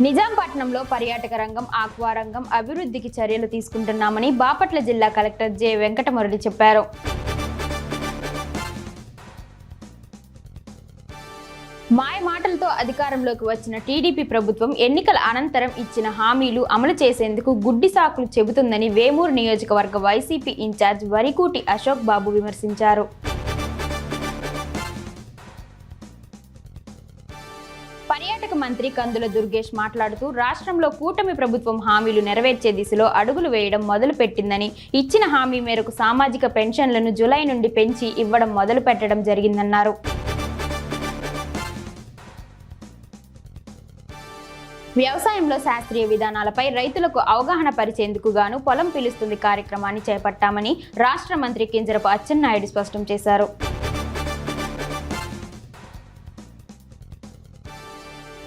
నిజాంపట్నంలో పర్యాటక రంగం, ఆక్వా రంగం అభివృద్ధికి చర్యలు తీసుకుంటున్నామని బాపట్ల జిల్లా కలెక్టర్ జె వెంకటమురళి చెప్పారు. మాయ మాటలతో అధికారంలోకి వచ్చిన టీడీపీ ప్రభుత్వం ఎన్నికల అనంతరం ఇచ్చిన హామీలు అమలు చేసేందుకు గుడ్డి సాకులు చెబుతుందని వేమూరు నియోజకవర్గ వైసీపీ ఇన్ఛార్జ్ వరికూటి అశోక్ బాబు విమర్శించారు. పర్యాటక మంత్రి కందుల దుర్గేష్ మాట్లాడుతూ రాష్ట్రంలో కూటమి ప్రభుత్వం హామీలు నెరవేర్చే దిశలో అడుగులు వేయడం మొదలుపెట్టిందని, ఇచ్చిన హామీ మేరకు సామాజిక పెన్షన్లను జూలై నుండి పెంచి ఇవ్వడం మొదలు పెట్టడం జరిగిందన్నారు. వ్యవసాయంలో శాస్త్రీయ విధానాలపై రైతులకు అవగాహన పరిచేందుకు గాను పొలం పిలుస్తుంది కార్యక్రమాన్ని చేపట్టామని రాష్ట్ర మంత్రి కింజరపు అచ్చెన్నాయుడు స్పష్టం చేశారు.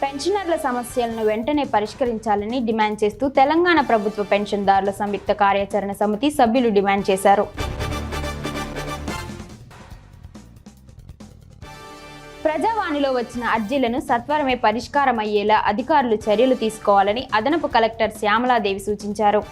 పెన్షనర్ల సమస్యలను వెంటనే పరిష్కరించాలని డిమాండ్ చేస్తూ తెలంగాణ ప్రభుత్వ పెన్షన్దారుల సంయుక్త కార్యాచరణ సమితి సభ్యులు డిమాండ్ చేశారు. ప్రజావాణిలో వచ్చిన అర్జీలను సత్వరమే పరిష్కారమయ్యేలా అధికారులు చర్యలు తీసుకోవాలని అదనపు కలెక్టర్ శ్యామలాదేవి సూచించారు.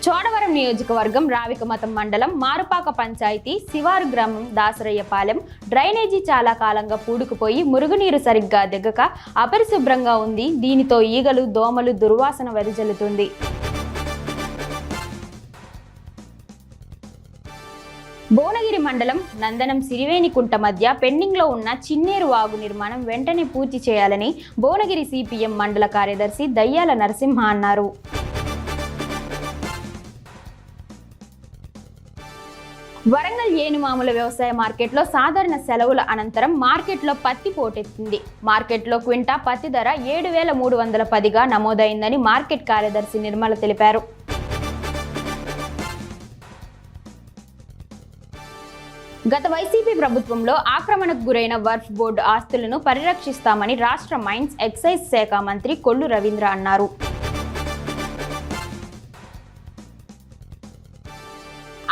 చోడవరం నియోజకవర్గం రావికమతం మండలం మారుపాక పంచాయతీ శివారు గ్రామం దాసరయ్యపాలెం డ్రైనేజీ చాలా కాలంగా పూడుకుపోయి మురుగునీరు సరిగ్గా దిగక అపరిశుభ్రంగా ఉంది. దీనితో ఈగలు, దోమలు దుర్వాసన వెదజల్లుతుంది. భువనగిరి మండలం నందనం సిరివేణికుంట మధ్య పెండింగ్లో ఉన్న చిన్నేరు వాగు నిర్మాణం వెంటనే పూర్తి చేయాలని భువనగిరి సిపిఎం మండల కార్యదర్శి దయ్యాల నరసింహ అన్నారు. వరంగల్ ఏనుమాముల వ్యవసాయ మార్కెట్లో సాధారణ సెలవుల అనంతరం మార్కెట్లో పత్తి పోటెత్తింది. మార్కెట్లో క్వింటా పత్తి ధర 7,310గా నమోదైందని మార్కెట్ కార్యదర్శి నిర్మల తెలిపారు. గత వైసీపీ ప్రభుత్వంలో ఆక్రమణకు గురైన వర్ఫ్ బోర్డు ఆస్తులను పరిరక్షిస్తామని రాష్ట్ర మైన్స్ ఎక్సైజ్ శాఖ మంత్రి కొల్లు రవీంద్ర అన్నారు.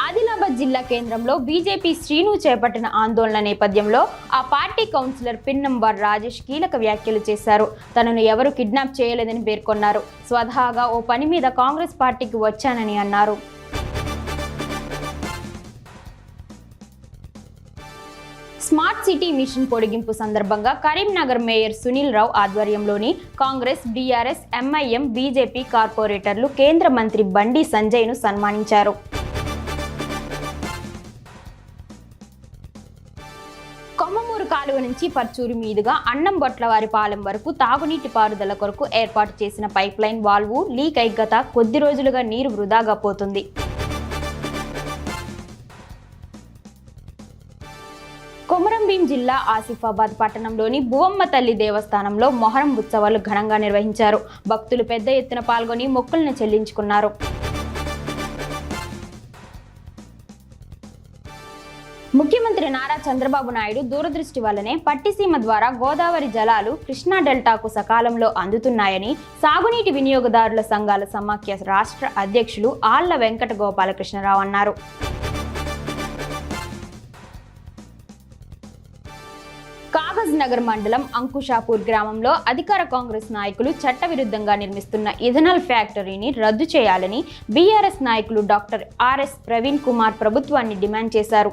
ఆదిలాబాద్ జిల్లా కేంద్రంలో బీజేపీ శ్రీను చేపట్టిన ఆందోళన నేపథ్యంలో ఆ పార్టీ కౌన్సిలర్ పిన్నంబర్ రాజేష్ కీలక వ్యాఖ్యలు చేశారు. తనను ఎవరు కిడ్నాప్ చేయలేదని పేర్కొన్నారు. స్వతహాగా ఓ పని మీద కాంగ్రెస్ పార్టీకి వచ్చానని అన్నారు. స్మార్ట్ సిటీ మిషన్ పొడిగింపు సందర్భంగా కరీంనగర్ మేయర్ సునీల్ రావు ఆధ్వర్యంలోని కాంగ్రెస్, బీఆర్ఎస్, ఎంఐఎం, బీజేపీ కార్పొరేటర్లు కేంద్ర మంత్రి బండి సంజయ్ను సన్మానించారు. కొమ్మమూరు కాలువ నుంచి పర్చూరు మీదుగా అన్నంబొట్లవారిపాలెం వరకు తాగునీటి పారుదల కొరకు ఏర్పాటు చేసిన పైప్లైన్ వాల్వు లీక్ అయి గత కొద్ది రోజులుగా నీరు వృధాగా పోతుంది. కొమరంభీం జిల్లా ఆసిఫాబాద్ పట్టణంలోని బువమ్మ తల్లి దేవస్థానంలో మొహరం ఉత్సవాలు ఘనంగా నిర్వహించారు. భక్తులు పెద్ద ఎత్తున పాల్గొని మొక్కులను చెల్లించుకున్నారు. ముఖ్యమంత్రి నారా చంద్రబాబు నాయుడు దూరదృష్టి వల్లనే పట్టిసీమ ద్వారా గోదావరి జలాలు కృష్ణా డెల్టాకు సకాలంలో అందుతున్నాయని సాగునీటి వినియోగదారుల సంఘాల సమాఖ్య రాష్ట్ర అధ్యక్షులు ఆళ్ల వెంకట గోపాలకృష్ణరావు అన్నారు. కాగజ్ నగర్ మండలం అంకుషాపూర్ గ్రామంలో అధికార కాంగ్రెస్ నాయకులు చట్టవిరుద్ధంగా నిర్మిస్తున్న ఇథనాల్ ఫ్యాక్టరీని రద్దు చేయాలని బీఆర్ఎస్ నాయకులు డాక్టర్ ఆర్ఎస్ ప్రవీణ్ కుమార్ ప్రభుత్వాన్ని డిమాండ్ చేశారు.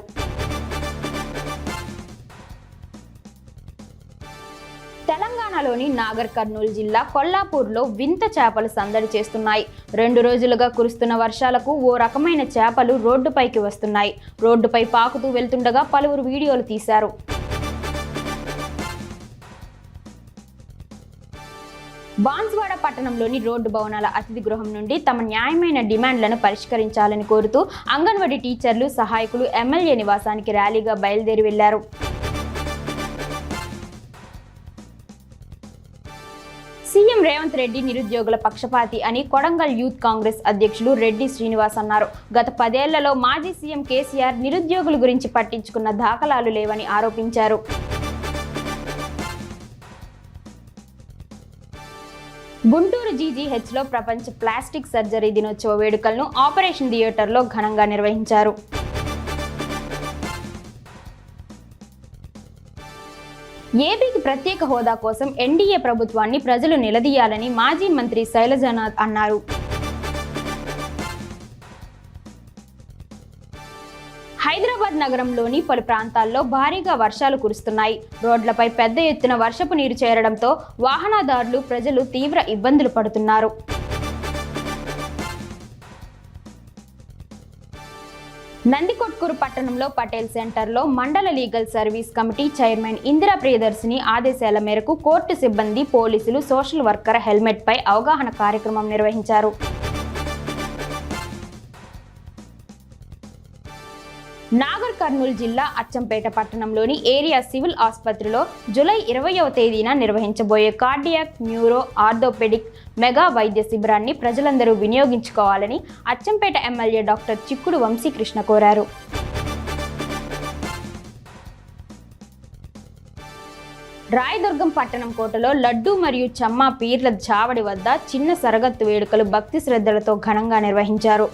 తెలంగాణలోని నాగర్ కర్నూలు జిల్లా కొల్లాపూర్లో వింత చేపలు సందడి చేస్తున్నాయి. 2 రోజులుగా కురుస్తున్న వర్షాలకు ఓ రకమైన చేపలు రోడ్డుపైకి వస్తున్నాయి. రోడ్డుపై పాకుతూ వెళ్తుండగా పలువురు వీడియోలు తీశారు. బాన్స్వాడ పట్టణంలోని రోడ్డు భవనాల అతిథి గృహం నుండి తమ న్యాయమైన డిమాండ్లను పరిష్కరించాలని కోరుతూ అంగన్వాడీ టీచర్లు, సహాయకులు ఎమ్మెల్యే నివాసానికి ర్యాలీగా బయలుదేరి వెళ్లారు. సీఎం రేవంత్ రెడ్డి నిరుద్యోగుల పక్షపాతి అని కొడంగల్ యూత్ కాంగ్రెస్ అధ్యక్షులు రెడ్డి శ్రీనివాస్ అన్నారు. గత 10 ఏళ్లలో మాజీ సీఎం కేసీఆర్ నిరుద్యోగుల గురించి పట్టించుకున్న దాఖలాలు లేవని ఆరోపించారు. గుంటూరు జీజీహెచ్లో ప్రపంచ ప్లాస్టిక్ సర్జరీ దినోత్సవ వేడుకలను ఆపరేషన్ థియేటర్లో ఘనంగా నిర్వహించారు. ఏపీకి ప్రత్యేక హోదా కోసం ఎన్డీఏ ప్రభుత్వాన్ని ప్రజలు నిలదీయాలని మాజీ మంత్రి శైలజనాథ్ అన్నారు. హైదరాబాద్ నగరంలోని పలు ప్రాంతాల్లో భారీగా వర్షాలు కురుస్తున్నాయి. రోడ్లపై పెద్ద ఎత్తున వర్షపు నీరు చేరడంతో వాహనదారులు, ప్రజలు తీవ్ర ఇబ్బందులు పడుతున్నారు. నందికొట్కూరు పట్టణంలో పటేల్ సెంటర్లో మండల legal service committee chairman Indira Priyadarshini ఆదేశాల మేరకు కోర్టు సిబ్బంది, పోలీసులు, సోషల్ వర్కర్ హెల్మెట్ పై అవగాహన కార్యక్రమం నిర్వహించారు. నాగర్ కర్నూలు జిల్లా అచ్చంపేట పట్టణంలోని ఏరియా సివిల్ ఆసుపత్రిలో జూలై 20వ తేదీన నిర్వహించబోయే కార్డియాక్, న్యూరో, ఆర్థోపెడిక్ మెగా వైద్య శిబిరాన్ని ప్రజలందరూ వినియోగించుకోవాలని అచ్చంపేట ఎమ్మెల్యే డాక్టర్ చిక్కుడు వంశీకృష్ణ కోరారు. రాయదుర్గం పట్టణం కోటలో లడ్డు మరియు చమ్మా పీర్ల చావడి వద్ద చిన్న సరగత్తు వేడుకలు భక్తి శ్రద్ధలతో ఘనంగా నిర్వహించారు.